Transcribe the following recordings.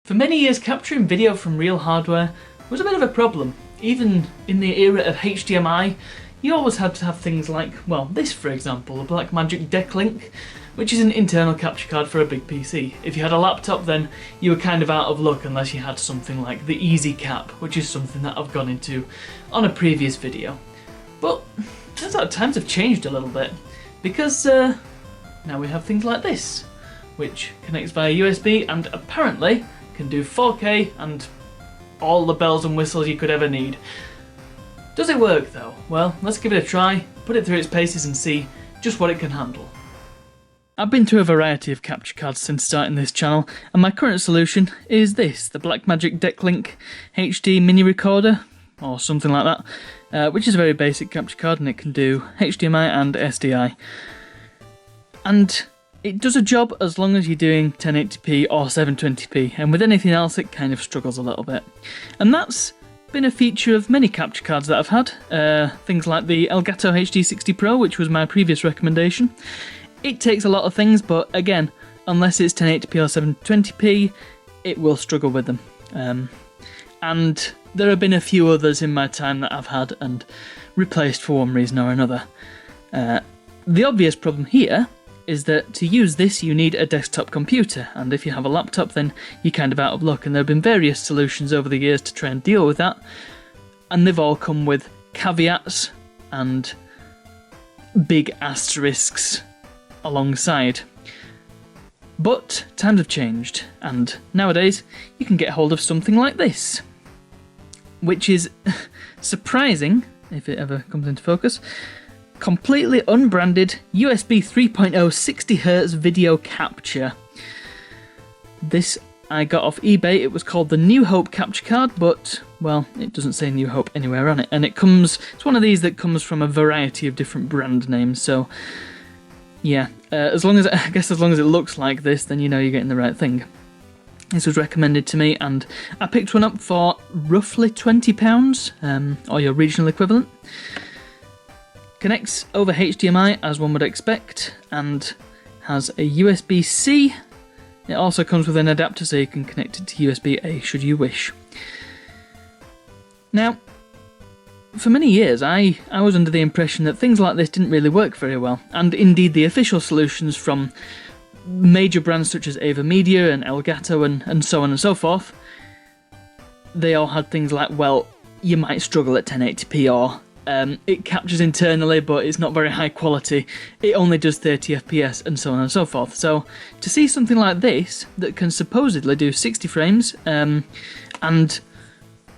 For many years, capturing video from real hardware was a bit of a problem. Even in the era of HDMI, you always had to have things like, well, this for example, a Blackmagic Decklink, which is an internal capture card for a big PC. If you had a laptop, then you were kind of out of luck unless you had something like the Easy Cap, which is something that I've gone into on a previous video. But turns out times have changed a little bit, because now we have things like this, which connects via USB and apparently can do 4K and all the bells and whistles you could ever need. Does it work though? Well, let's give it a try, put it through its paces and see just what it can handle. I've been through a variety of capture cards since starting this channel, and my current solution is this, the Blackmagic Decklink HD mini recorder, or something like that, which is a very basic capture card and it can do HDMI and SDI. And it does a job as long as you're doing 1080p or 720p, and with anything else it kind of struggles a little bit. And that's been a feature of many capture cards that I've had, things like the Elgato HD60 Pro, which was my previous recommendation. It takes a lot of things, but again, unless it's 1080p or 720p, it will struggle with them. And there have been a few others in my time that I've had and replaced for one reason or another. The obvious problem here is that to use this you need a desktop computer, and if you have a laptop then you're kind of out of luck, and there have been various solutions over the years to try and deal with that, and they've all come with caveats and big asterisks alongside. But times have changed, and nowadays you can get hold of something like this, which is surprising, if it ever comes into focus. Completely unbranded USB 3.0 60Hz video capture. This I got off eBay. It was called the Newhope capture card, but well, it doesn't say Newhope anywhere on it, and it's one of these that comes from a variety of different brand names, so yeah, as long as it looks like this, then you know you're getting the right thing. This was recommended to me and I picked one up for roughly £20, or your regional equivalent. Connects over HDMI as one would expect, and has a USB-C. It also comes with an adapter so you can connect it to USB-A should you wish. Now, for many years I was under the impression that things like this didn't really work very well, and indeed the official solutions from major brands such as Ava Media and Elgato and so on and so forth, they all had things like, well, you might struggle at 1080p, or it captures internally but it's not very high quality, it only does 30 FPS, and so on and so forth. So to see something like this that can supposedly do 60 frames and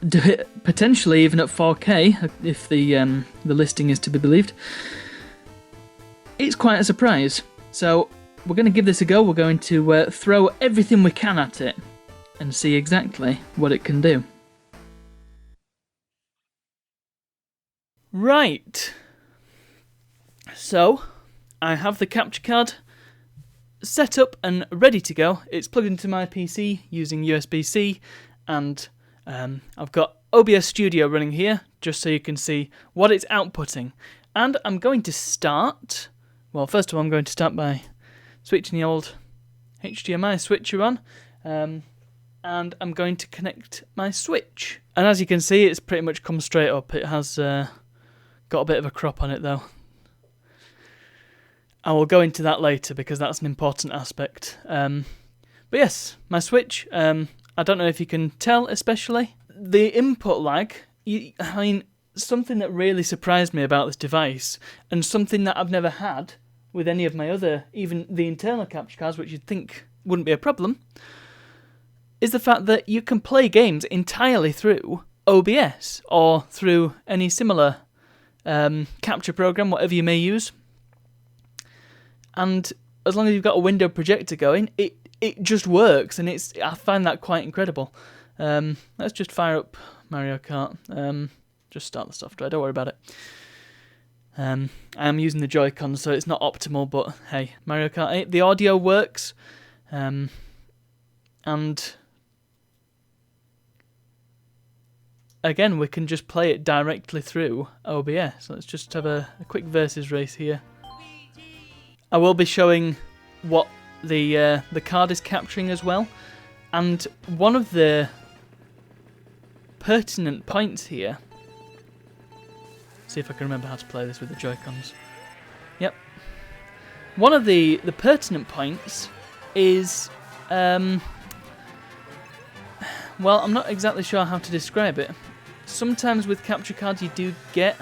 do it potentially even at 4K if the listing is to be believed, it's quite a surprise. So we're going to give this a go. We're going to throw everything we can at it and see exactly what it can do. Right, so I have the capture card set up and ready to go. It's plugged into my PC using USB-C, and I've got OBS Studio running here just so you can see what it's outputting. And I'm going to start, well, first of all I'm going to start by switching the old HDMI switcher on, and I'm going to connect my switch. And as you can see, it's pretty much come straight up. It has got a bit of a crop on it though. I will go into that later because that's an important aspect. But yes, my switch, I don't know if you can tell especially. The input lag, I mean, something that really surprised me about this device, and something that I've never had with any of my other, even the internal capture cards, which you'd think wouldn't be a problem, is the fact that you can play games entirely through OBS or through any similar capture program, whatever you may use. And as long as you've got a window projector going, it just works, and I find that quite incredible. Let's just fire up Mario Kart. Just start the software, don't worry about it. I am using the Joy-Con, so it's not optimal, but hey, Mario Kart 8, the audio works, and again, we can just play it directly through OBS. Let's just have a quick versus race here. I will be showing what the card is capturing as well, And one of the pertinent points here, see if I can remember how to play this with the Joy-Cons. Yep. One of the pertinent points is, well, I'm not exactly sure how to describe it. Sometimes with capture cards you do get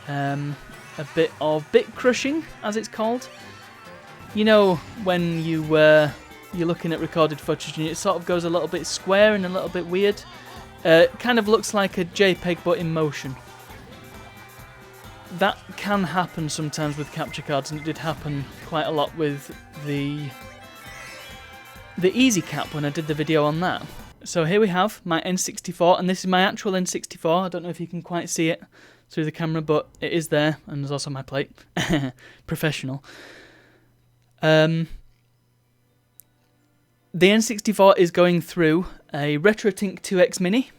a bit of bit crushing, as it's called. You know, when you're looking at recorded footage and it sort of goes a little bit square and a little bit weird. Kind of looks like a JPEG but in motion. That can happen sometimes with capture cards, and it did happen quite a lot with the Easy Cap when I did the video on that. So here we have my N64, and this is my actual N64. I don't know if you can quite see it through the camera, but it is there, and there's also my plate. Professional. The N64 is going through a RetroTink 2X Mini,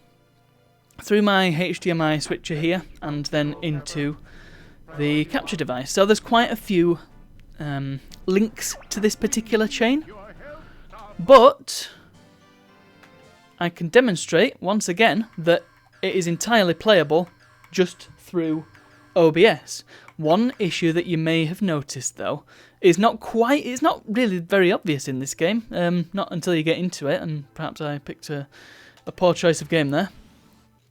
through my HDMI switcher here, and then into the capture device. So there's quite a few links to this particular chain, but I can demonstrate once again that it is entirely playable just through OBS. One issue that you may have noticed though is it's not really very obvious in this game, not until you get into it, and perhaps I picked a poor choice of game there.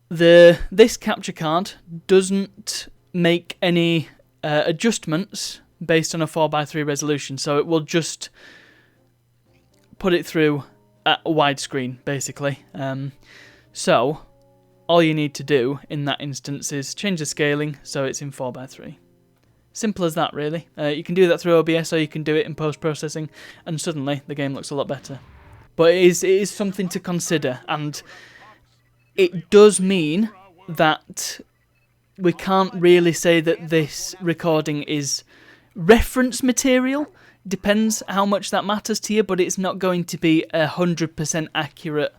This capture card doesn't make any adjustments based on a 4:3 resolution, so it will just put it through at a widescreen, basically. So all you need to do in that instance is change the scaling so it's in 4:3. Simple as that, really. You can do that through OBS, or you can do it in post-processing, and suddenly the game looks a lot better. But it is something to consider, and it does mean that we can't really say that this recording is reference material. Depends how much that matters to you, but it's not going to be 100% accurate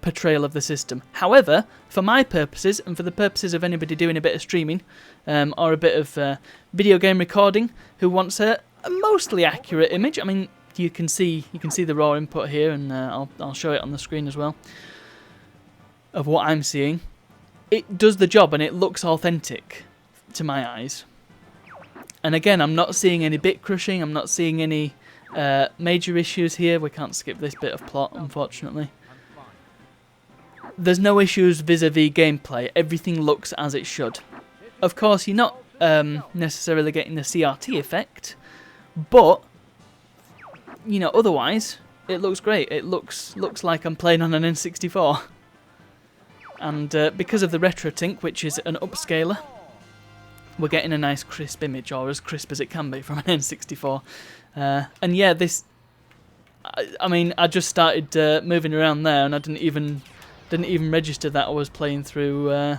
portrayal of the system. However, for my purposes, and for the purposes of anybody doing a bit of streaming, or a bit of video game recording, who wants a mostly accurate image, I mean, you can see the raw input here, and I'll show it on the screen as well, of what I'm seeing. It does the job, and it looks authentic to my eyes. And again, I'm not seeing any bit crushing, I'm not seeing any major issues here. We can't skip this bit of plot, unfortunately. There's no issues vis-a-vis gameplay. Everything looks as it should. Of course, you're not necessarily getting the CRT effect, but you know, otherwise it looks great. It looks like I'm playing on an N64. And because of the RetroTink, which is an upscaler, we're getting a nice crisp image, or as crisp as it can be from an N64. And yeah, I mean, I just started moving around there, and I didn't even register that I was playing through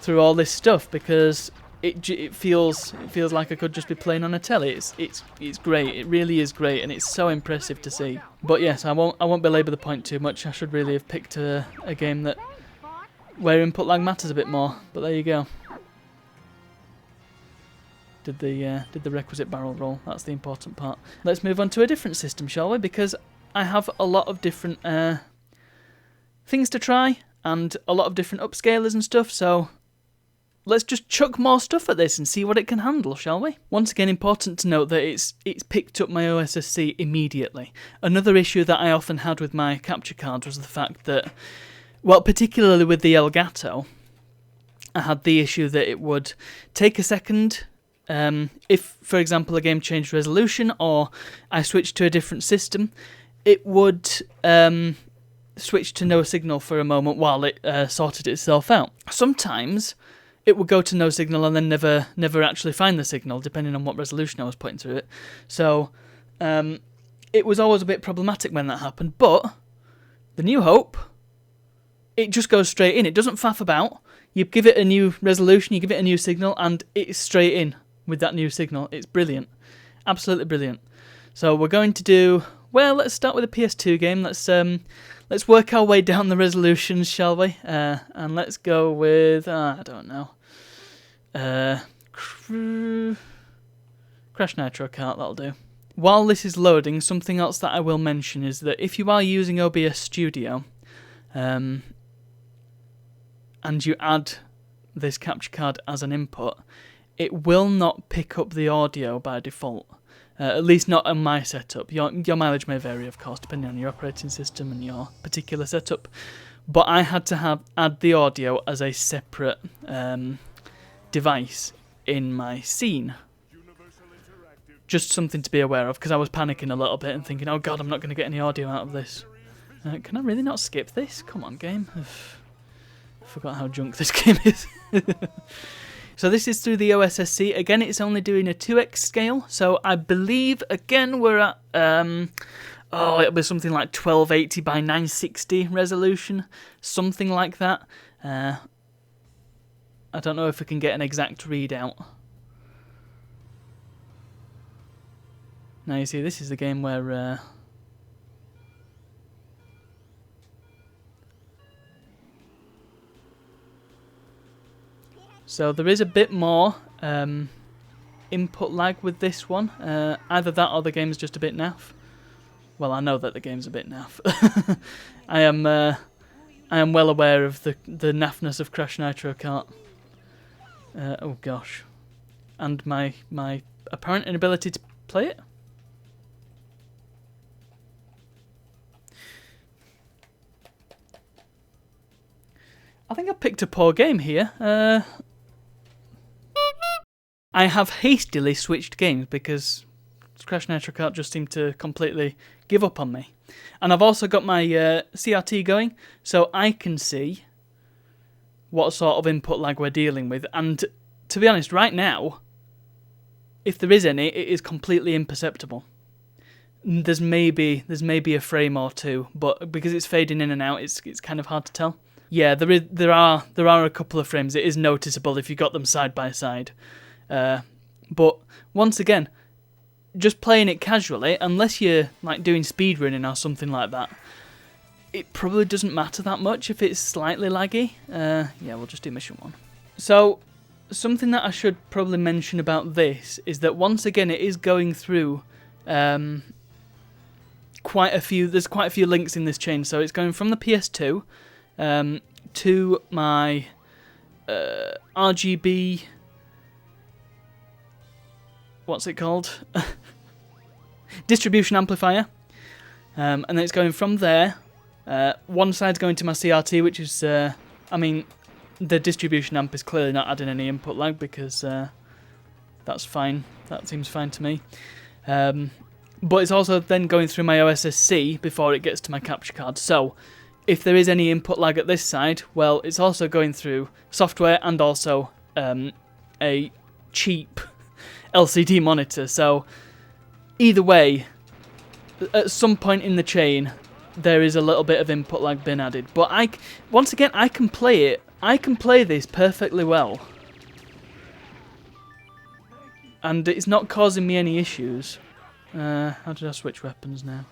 all this stuff, because it feels like I could just be playing on a telly. It's great. It really is great, and it's so impressive to see. But yes, I won't belabor the point too much. I should really have picked a game where input lag matters a bit more. But there you go. Did the requisite barrel roll. That's the important part. Let's move on to a different system, shall we? Because I have a lot of different things to try, and a lot of different upscalers and stuff, so let's just chuck more stuff at this and see what it can handle, shall we? Once again, important to note that it's picked up my OSSC immediately. Another issue that I often had with my capture card was the fact that, well, particularly with the Elgato, I had the issue that it would take a second. If, for example, a game changed resolution or I switched to a different system, it would switch to no signal for a moment while it sorted itself out. Sometimes it would go to no signal and then never actually find the signal, depending on what resolution I was putting through it. So it was always a bit problematic when that happened. But the Newhope, it just goes straight in. It doesn't faff about. You give it a new resolution, you give it a new signal, and it's straight in with that new signal. It's brilliant. Absolutely brilliant. So we're going to do, well, let's start with a PS2 game. Let's work our way down the resolutions, shall we? And let's go with, I don't know, Crash Nitro Kart, that'll do. while this is loading, something else that I will mention is that if you are using OBS Studio, and you add this capture card as an input, it will not pick up the audio by default. At least not on my setup. Your mileage may vary, of course, depending on your operating system and your particular setup. But I had to add the audio as a separate device in my scene. Just something to be aware of, because I was panicking a little bit and thinking, oh god, I'm not going to get any audio out of this. Can I really not skip this? Come on, game. I forgot how junk this game is. So this is through the OSSC. Again, it's only doing a 2x scale. So I believe, again, we're at, it'll be something like 1280 by 960 resolution. Something like that. I don't know if we can get an exact readout. Now you see, this is the game where... So there is a bit more input lag with this one. Either that or the game's just a bit naff. Well, I know that the game's a bit naff. I am well aware of the naffness of Crash Nitro Kart. Oh gosh, and my apparent inability to play it. I think I picked a poor game here. I have hastily switched games because Crash Nitro Kart just seemed to completely give up on me. And I've also got my CRT going, so I can see what sort of input lag we're dealing with. And to be honest, right now, if there is any, it is completely imperceptible. There's maybe a frame or two, but because it's fading in and out, it's kind of hard to tell. Yeah, there are a couple of frames. It is noticeable if you got them side by side. But once again, just playing it casually, unless you're like doing speedrunning or something like that, it probably doesn't matter that much if it's slightly laggy. Yeah, we'll just do mission 1. So, something that I should probably mention about this is that once again it is going through there's quite a few links in this chain. So it's going from the PS2 to my RGB... what's it called? Distribution amplifier. And then it's going from there. One side's going to my CRT, which is, I mean, the distribution amp is clearly not adding any input lag because that's fine. That seems fine to me. But it's also then going through my OSSC before it gets to my capture card. So if there is any input lag at this side, well, it's also going through software and also a cheap LCD monitor. So either way, at some point in the chain, there is a little bit of input lag being added. But once again, I can play it. I can play this perfectly well. And it's not causing me any issues. How did I switch weapons now?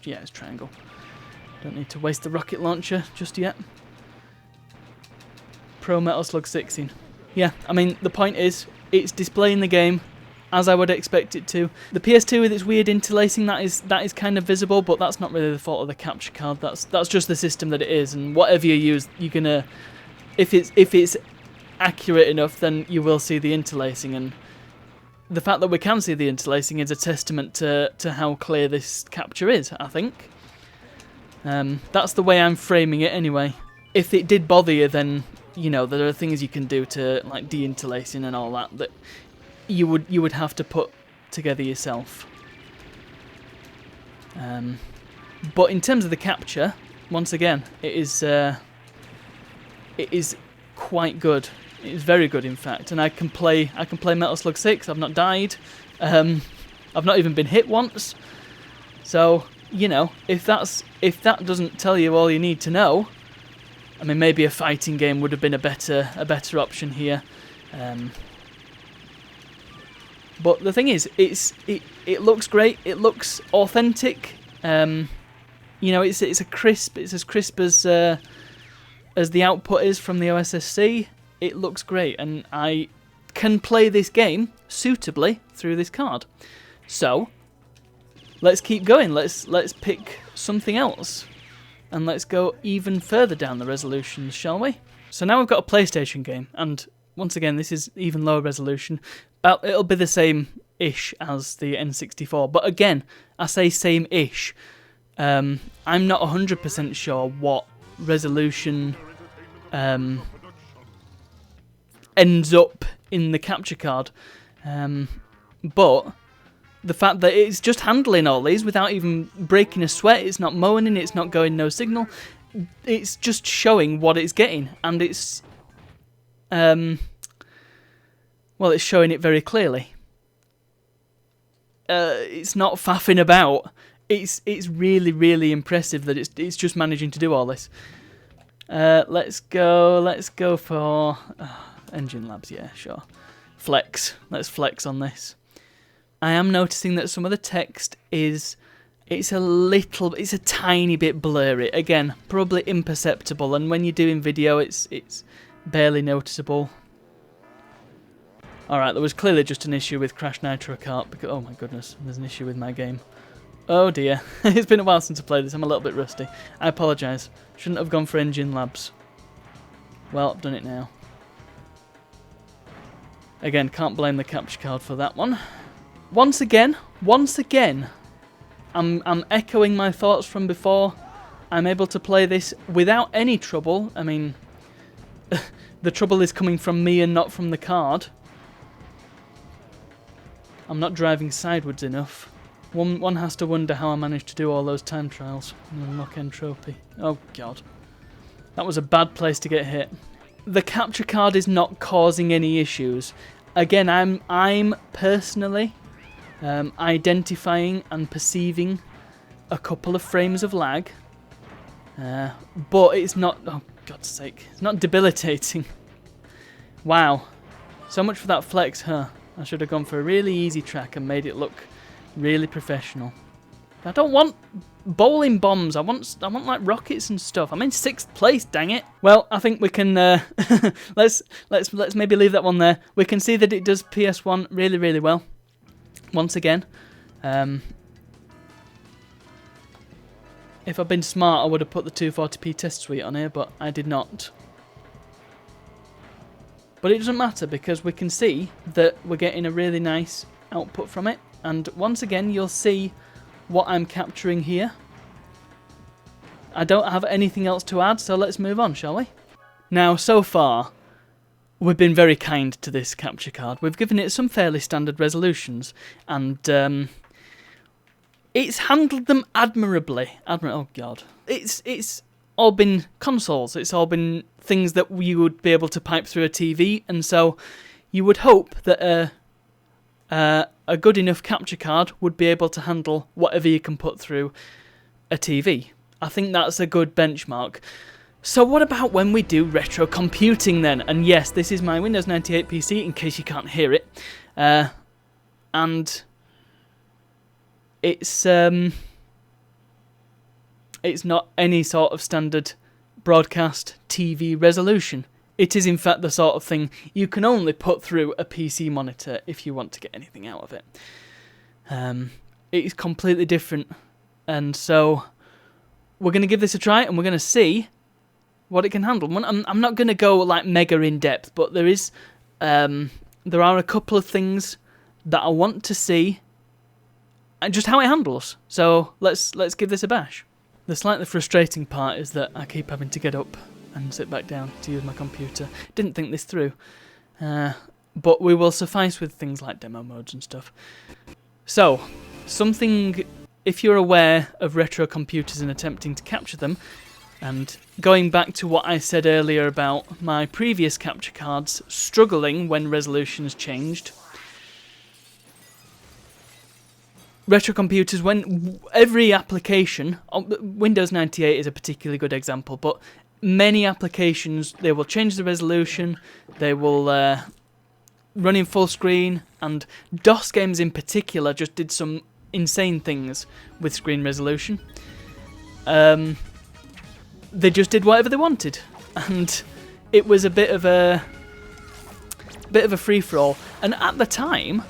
Yeah, it's triangle. Don't need to waste the rocket launcher just yet. Pro Metal Slug 16. Yeah, I mean, the point is, it's displaying the game as I would expect it to. The PS2 with its weird interlacing, that is kind of visible, but that's not really the fault of the capture card. That's just the system that it is, and whatever you use, you're gonna, if it's accurate enough, then you will see the interlacing. And the fact that we can see the interlacing is a testament to how clear this capture is, I think. That's the way I'm framing it anyway. If it did bother you, then you know there are things you can do to like de-interlacing and all that you would have to put together yourself. But in terms of the capture, once again, it is quite good. It is very good, in fact, and I can play Metal Slug 6. I've not died. I've not even been hit once. So you know, if that doesn't tell you all you need to know, I mean, maybe a fighting game would have been a better option here. But the thing is, it looks great. It looks authentic. You know, it's as crisp as the output is from the OSSC. It looks great, and I can play this game suitably through this card. So, let's keep going. Let's pick something else. And let's go even further down the resolutions, shall we? So now we've got a PlayStation game, and once again, this is even lower resolution. It'll be the same-ish as the N64, but again, I say same-ish. I'm not 100% sure what resolution ends up in the capture card, but the fact that it's just handling all these without even breaking a sweat, it's not moaning, it's not going no signal, it's just showing what it's getting, and it's well, it's showing it very clearly. It's not faffing about. It's really, really impressive that it's just managing to do all this. Let's go for Engine Labs, yeah, sure. Flex. Let's flex on this. I am noticing that some of the text it's a tiny bit blurry. Again, probably imperceptible, and when you're doing video, it's barely noticeable. Alright, there was clearly just an issue with Crash Nitro Kart, because, oh my goodness, there's an issue with my game. Oh dear, it's been a while since I played this, I'm a little bit rusty. I apologise, shouldn't have gone for Engine Labs. Well, I've done it now. Again, can't blame the capture card for that one. Once again, I'm echoing my thoughts from before. I'm able to play this without any trouble. I mean, the trouble is coming from me and not from the card. I'm not driving sideways enough. One has to wonder how I managed to do all those time trials and unlock entropy. Oh god. That was a bad place to get hit. The capture card is not causing any issues. Again, I'm personally identifying and perceiving a couple of frames of lag. But it's not, oh god's sake, it's not debilitating. Wow. So much for that flex, huh? I should have gone for a really easy track and made it look really professional. I don't want bowling bombs. I want like rockets and stuff. I'm in 6th place, dang it. Well, I think we can let's maybe leave that one there. We can see that it does PS1 really, really well. Once again, if I'd been smart, I would have put the 240p test suite on here, but I did not. But it doesn't matter because we can see that we're getting a really nice output from it. And once again, you'll see what I'm capturing here. I don't have anything else to add, so let's move on, shall we? Now, so far, we've been very kind to this capture card. We've given it some fairly standard resolutions, and it's handled them admirably. Oh god. It's all been consoles. It's all been things that you would be able to pipe through a TV, and so you would hope that a good enough capture card would be able to handle whatever you can put through a TV. I think that's a good benchmark. So what about when we do retro computing then? And yes, this is my Windows 98 PC in case you can't hear it. And it's not any sort of standard broadcast TV resolution. It is in fact the sort of thing you can only put through a PC monitor if you want to get anything out of it. It is completely different, and so we're going to give this a try and we're going to see what it can handle. I'm not going to go like mega in depth, but there are a couple of things that I want to see and just how it handles. So let's give this a bash. The slightly frustrating part is that I keep having to get up and sit back down to use my computer. Didn't think this through, but we will suffice with things like demo modes and stuff. So, something, if you're aware of retro computers and attempting to capture them, and going back to what I said earlier about my previous capture cards struggling when resolutions changed, retro computers, when every application, Windows 98 is a particularly good example, but many applications, they will change the resolution, they will run in full screen, and DOS games in particular just did some insane things with screen resolution. They just did whatever they wanted, and it was a bit of a free-for-all. And at the time,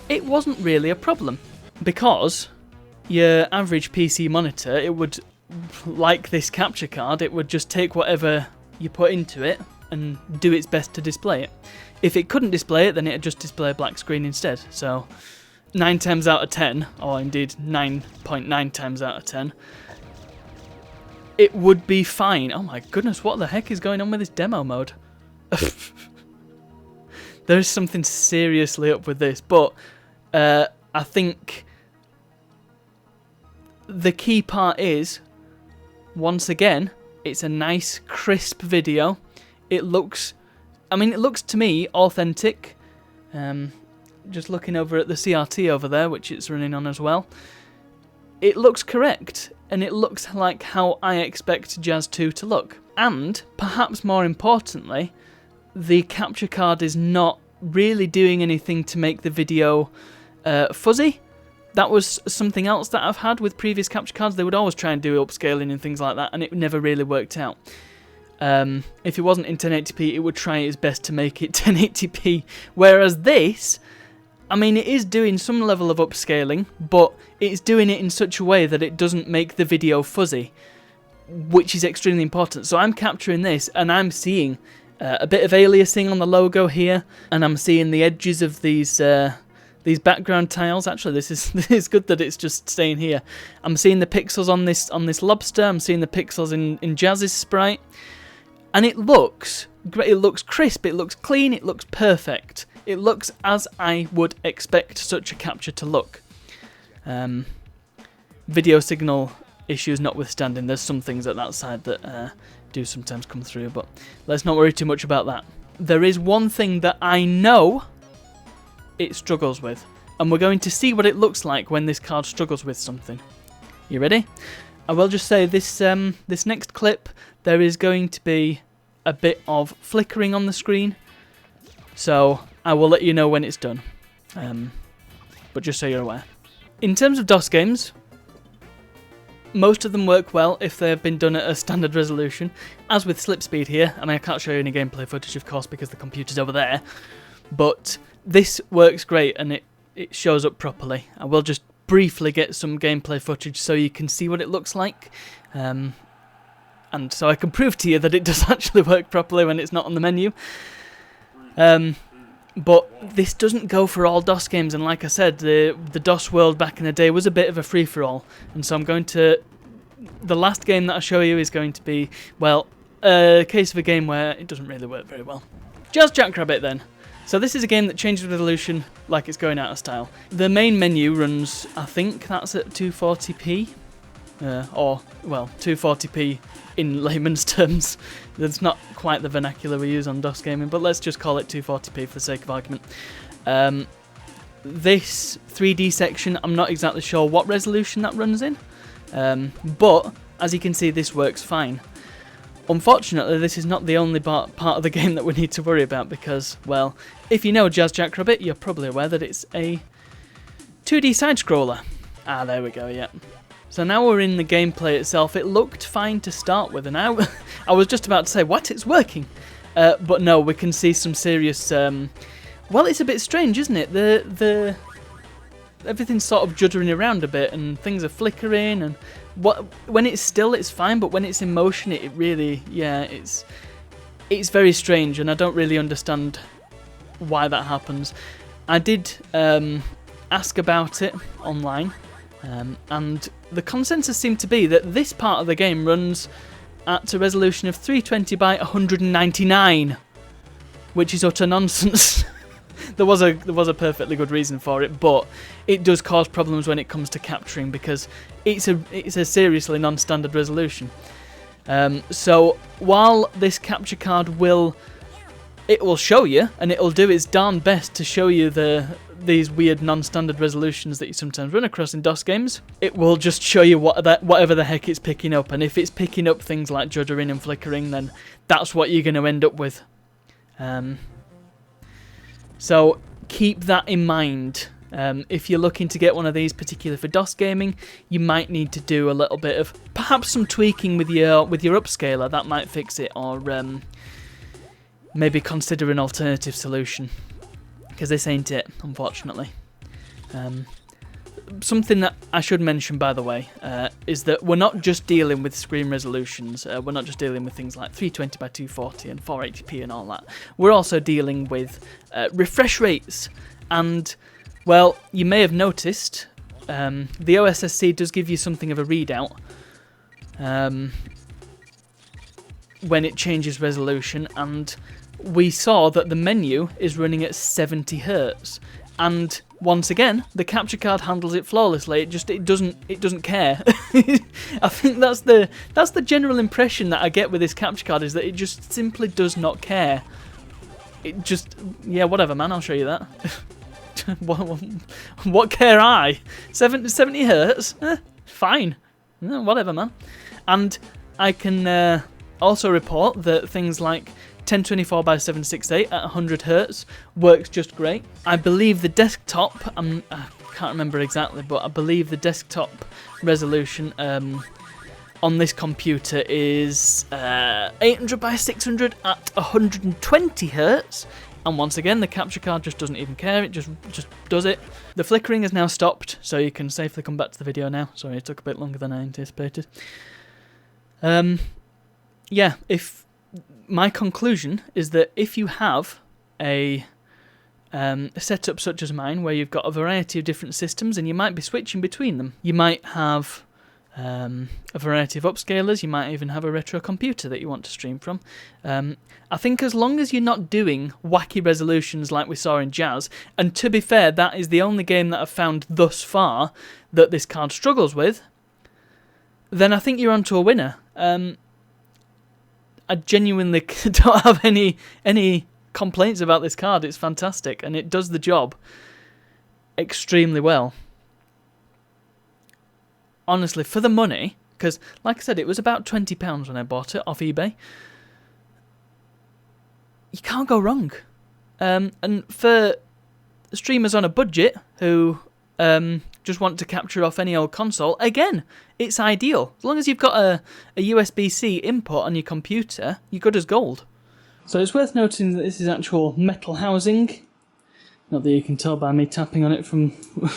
it wasn't really a problem, because your average PC monitor, it would, like this capture card, it would just take whatever you put into it and do its best to display it. If it couldn't display it, then it'd just display a black screen instead. So 9 times out of 10, or indeed 9.9 times out of 10, it would be fine. Oh my goodness, what the heck is going on with this demo mode? There's something seriously up with this, but I think the key part is, once again, it's a nice crisp video. It looks, I mean, it looks to me authentic. Just looking over at the CRT over there, which it's running on as well, it looks correct, and it looks like how I expect Jazz 2 to look. And, perhaps more importantly, the capture card is not really doing anything to make the video fuzzy. That was something else that I've had with previous capture cards. They would always try and do upscaling and things like that, and it never really worked out. If it wasn't in 1080p, it would try its best to make it 1080p, whereas this, I mean, it is doing some level of upscaling, but it's doing it in such a way that it doesn't make the video fuzzy, which is extremely important. So I'm capturing this, and I'm seeing a bit of aliasing on the logo here, and I'm seeing the edges of these background tiles. Actually, this is good that it's just staying here. I'm seeing the pixels on this lobster. I'm seeing the pixels in Jazz's sprite, and it looks great. It looks crisp. It looks clean. It looks perfect. It looks as I would expect such a capture to look. Video signal issues notwithstanding, there's some things at that side that do sometimes come through, but let's not worry too much about that. There is one thing that I know it struggles with, and we're going to see what it looks like when this card struggles with something. You ready? I will just say this this next clip, there is going to be a bit of flickering on the screen, so I will let you know when it's done, but just so you're aware. In terms of DOS games, most of them work well if they have been done at a standard resolution, as with Slipspeed here. I mean, I can't show you any gameplay footage, of course, because the computer's over there, but this works great and it shows up properly. I will just briefly get some gameplay footage so you can see what it looks like, and so I can prove to you that it does actually work properly when it's not on the menu. But this doesn't go for all DOS games, and like I said, the DOS world back in the day was a bit of a free-for-all, and so I'm going to... The last game that I show you is going to be, well, a case of a game where it doesn't really work very well. Jazz Jackrabbit then. So this is a game that changes resolution like it's going out of style. The main menu runs, I think that's at 240p, or, well, 240p in layman's terms. That's not quite the vernacular we use on DOS gaming, but let's just call it 240p for the sake of argument. This 3D section, I'm not exactly sure what resolution that runs in, but as you can see, this works fine. Unfortunately, this is not the only part of the game that we need to worry about because, well, if you know Jazz Jackrabbit, you're probably aware that it's a 2D side-scroller. Ah, there we go, yeah. So now we're in the gameplay itself. It looked fine to start with, and I was just about to say, what, it's working? But no, we can see some serious... well, it's a bit strange, isn't it? Everything's sort of juddering around a bit, and things are flickering, and when it's still, it's fine, but when it's in motion, it really, yeah, it's very strange, and I don't really understand why that happens. I did ask about it online, and the consensus seemed to be that this part of the game runs at a resolution of 320 by 199, which is utter nonsense. There was a perfectly good reason for it, but it does cause problems when it comes to capturing because it's a seriously non-standard resolution. So while this capture card will show you, and it'll do its darn best to show you these weird non-standard resolutions that you sometimes run across in DOS games, it will just show you whatever the heck it's picking up, and if it's picking up things like juddering and flickering, then that's what you're going to end up with. So keep that in mind. If you're looking to get one of these, particularly for DOS gaming, you might need to do a little bit of perhaps some tweaking with your upscaler. That might fix it, or maybe consider an alternative solution, because this ain't it, unfortunately. something that I should mention, by the way, is that we're not just dealing with screen resolutions. We're not just dealing with things like 320 by 240 and 480p and all that. We're also dealing with refresh rates. And, well, you may have noticed the OSSC does give you something of a readout when it changes resolution, and we saw that the menu is running at 70 Hz. And once again, the capture card handles it flawlessly. It doesn't care. I think that's the general impression that I get with this capture card, is that it just simply does not care. It just, yeah, whatever, man. I'll show you that. What care I? 70 Hz? Fine. Whatever, man. And I can also report that things like 1024 by 768 at 100 Hz works just great. I believe the desktop, I can't remember exactly, but I believe the desktop resolution on this computer is 800 by 600 at 120 Hz. And once again, the capture card just doesn't even care, it just does it. The flickering has now stopped, so you can safely come back to the video now. Sorry, it took a bit longer than I anticipated. Yeah, my conclusion is that if you have a setup such as mine, where you've got a variety of different systems and you might be switching between them, you might have a variety of upscalers, you might even have a retro computer that you want to stream from. I think as long as you're not doing wacky resolutions like we saw in Jazz, and to be fair, that is the only game that I've found thus far that this card struggles with, then I think you're onto a winner. I genuinely don't have any complaints about this card. It's fantastic, and it does the job extremely well. Honestly, for the money, because like I said, it was about £20 when I bought it off eBay. You can't go wrong. And for streamers on a budget who just want to capture off any old console, again, it's ideal. As long as you've got a USB-C input on your computer, you're good as gold. So it's worth noting that this is actual metal housing. Not that you can tell by me tapping on it from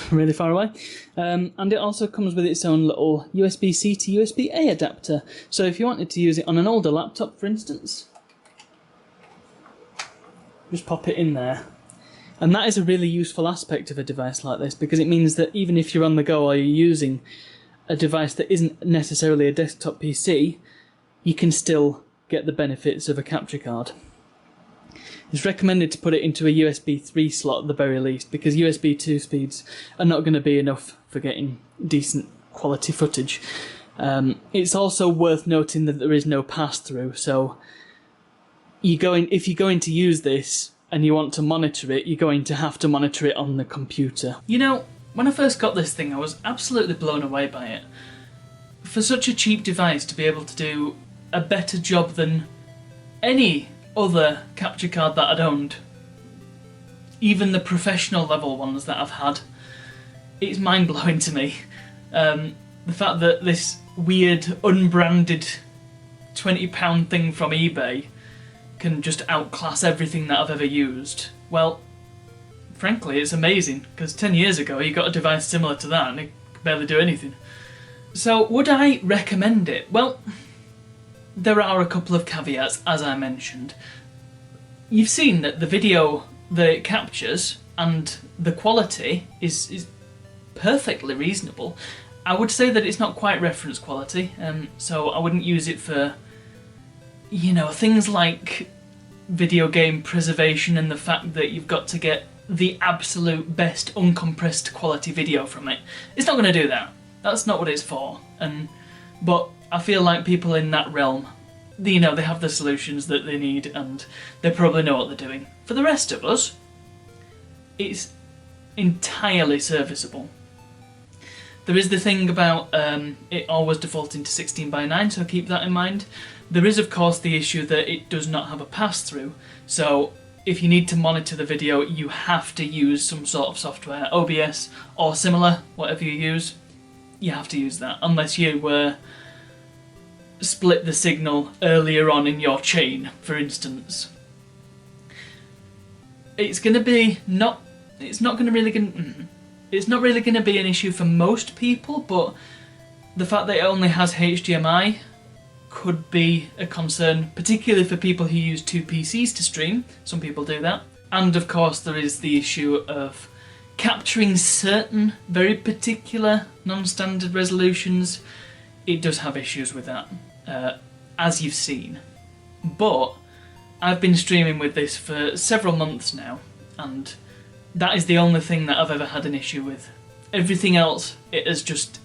really far away. And it also comes with its own little USB-C to USB-A adapter. So if you wanted to use it on an older laptop, for instance, just pop it in there. And that is a really useful aspect of a device like this, because it means that even if you're on the go or you're using a device that isn't necessarily a desktop PC, you can still get the benefits of a capture card. It's recommended to put it into a USB 3 slot at the very least, because USB 2 speeds are not going to be enough for getting decent quality footage. It's also worth noting that there is no pass-through, so if you're going to use this and you want to monitor it, you're going to have to monitor it on the computer. You know, when I first got this thing, I was absolutely blown away by it. For such a cheap device to be able to do a better job than any other capture card that I'd owned, even the professional level ones that I've had, it's mind-blowing to me. The fact that this weird, unbranded £20 thing from eBay can just outclass everything that I've ever used. Well, frankly, it's amazing, because 10 years ago you got a device similar to that and it could barely do anything. So, would I recommend it? Well, there are a couple of caveats, as I mentioned. You've seen that the video that it captures and the quality is perfectly reasonable. I would say that it's not quite reference quality, so I wouldn't use it for, you know, things like video game preservation and the fact that you've got to get the absolute best uncompressed quality video from it. It's not going to do that. That's not what it's for. But I feel like people in that realm, you know, they have the solutions that they need and they probably know what they're doing. For the rest of us, it's entirely serviceable. There is the thing about it always defaulting to 16:9, so keep that in mind. There is, of course, the issue that it does not have a pass-through, so if you need to monitor the video, you have to use some sort of software, OBS or similar, whatever you use. You have to use that, unless you split the signal earlier on in your chain, for instance. It's going to be it's not going to really it's not really going to be an issue for most people, but the fact that it only has HDMI could be a concern, particularly for people who use two PCs to stream. Some people do that. And of course there is the issue of capturing certain very particular non-standard resolutions. It does have issues with that, as you've seen. But I've been streaming with this for several months now, and that is the only thing that I've ever had an issue with. Everything else, it hasn't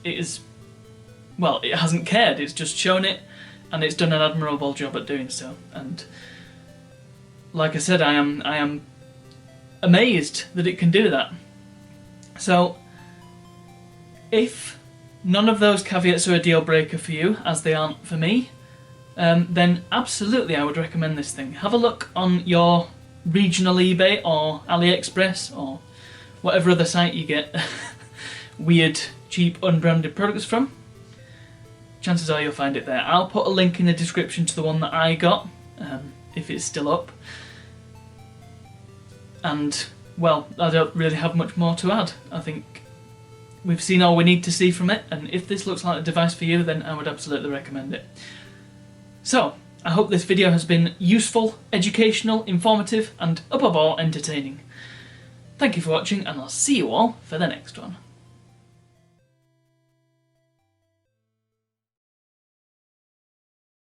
cared, it's just shown it, and it's done an admirable job at doing so. And like I said, I am amazed that it can do that. So, if none of those caveats are a deal breaker for you, as they aren't for me, then absolutely I would recommend this thing. Have a look on your regional eBay or AliExpress or whatever other site you get weird, cheap, unbranded products from. Chances are you'll find it there. I'll put a link in the description to the one that I got, if it's still up. And, well, I don't really have much more to add. I think we've seen all we need to see from it, and if this looks like a device for you, then I would absolutely recommend it. So, I hope this video has been useful, educational, informative, and above all, entertaining. Thank you for watching, and I'll see you all for the next one.